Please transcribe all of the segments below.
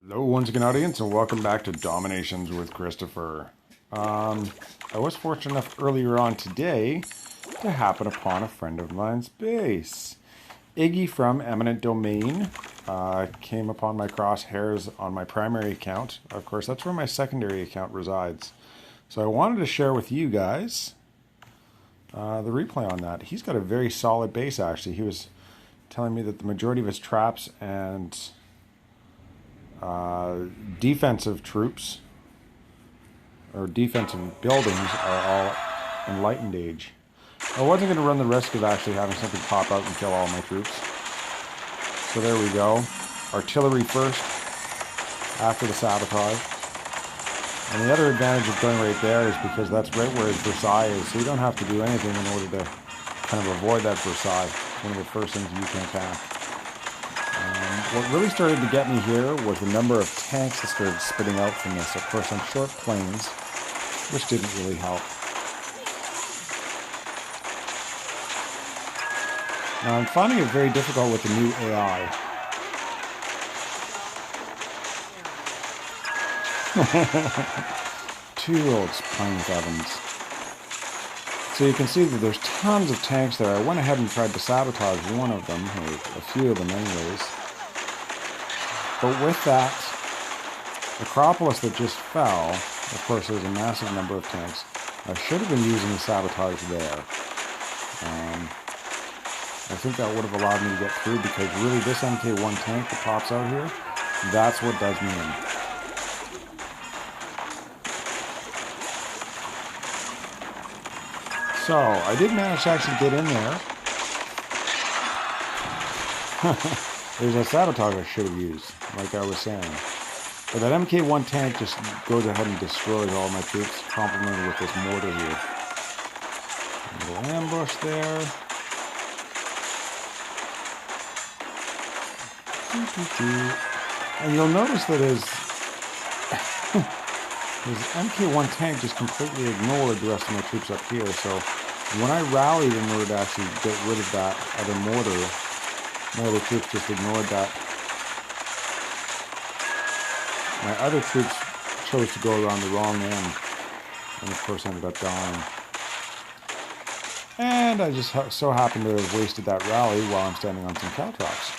Hello once again, audience, and welcome back to DomiNations with Christopher. I was fortunate enough earlier on today to happen upon a friend of mine's base. Iggy from Eminent Domain came upon my crosshairs on my primary account. Of course, that's where my secondary account resides. So I wanted to share with you guys the replay on that. He's got a very solid base, actually. He was telling me that the majority of his traps and defensive troops or defensive buildings are all enlightened age. I wasn't going to run the risk of actually having something pop out and kill all my troops. So there we go. Artillery first, after the sabotage. And the other advantage of going right there is because that's right where his Versailles is, so you don't have to do anything in order to kind of avoid that Versailles. It's one of the first things you can attack. What really started to get me here was the number of tanks that started spitting out from this. Of course, on short plains, which didn't really help. Now, I'm finding it very difficult with the new AI. Two old pine ovens. So you can see that there's tons of tanks there. I went ahead and tried to sabotage one of them, or a few of them anyways. But with that Acropolis that just fell, of course there's a massive number of tanks. I should have been using the sabotage there. I think that would have allowed me to get through, because really this MK1 tank that pops out here, that's what does me in. So, I did manage to actually get in there. There's a sabotage I should have used, like I was saying. But that MK1 tank just goes ahead and destroys all my troops, complemented with this mortar here. A little ambush there. And you'll notice that his MK1 tank just completely ignored the rest of my troops up here. So when I rallied in order to actually get rid of that other mortar, my other troops just ignored that. My other troops chose to go around the wrong end, and of course ended up dying. And I just so happened to have wasted that rally while I'm standing on some caltrops.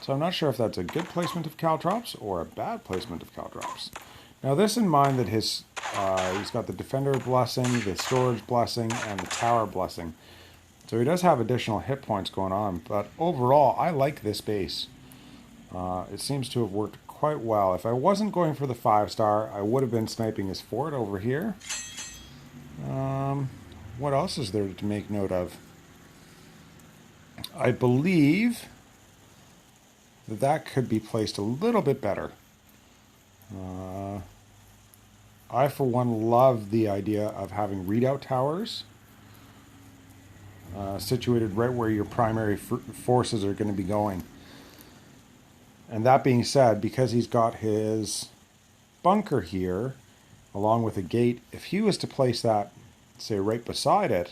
So I'm not sure if that's a good placement of caltrops or a bad placement of caltrops. Now this in mind that he's got the Defender Blessing, the Storage Blessing, and the Tower Blessing. So he does have additional hit points going on, but overall I like this base. It seems to have worked quite well. If I wasn't going for the 5-star, I would have been sniping his fort over here. What else is there to make note of? I believe that could be placed a little bit better. I, for one, love the idea of having redoubt towers situated right where your primary forces are going to be going. And that being said, because he's got his bunker here, along with a gate, if he was to place that, say, right beside it,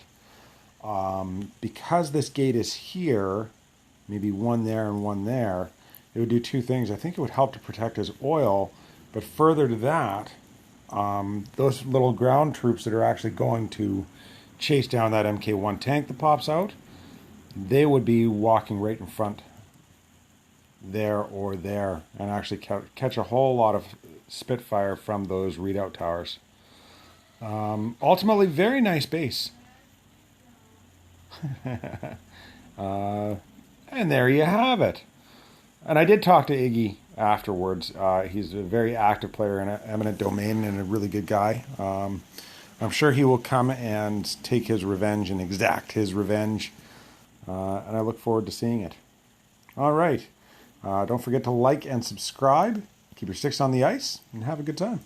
because this gate is here, maybe one there and one there, it would do two things. I think it would help to protect his oil, but further to that, those little ground troops that are actually going to chase down that MK1 tank that pops out, they would be walking right in front there or there, and actually catch a whole lot of Spitfire from those redoubt towers. Ultimately, very nice base. And there you have it. And I did talk to Iggy afterwards. He's a very active player in Eminent Domain and a really good guy. I'm sure he will come and take his revenge and exact his revenge. And I look forward to seeing it. All right. Don't forget to like and subscribe. Keep your sticks on the ice and have a good time.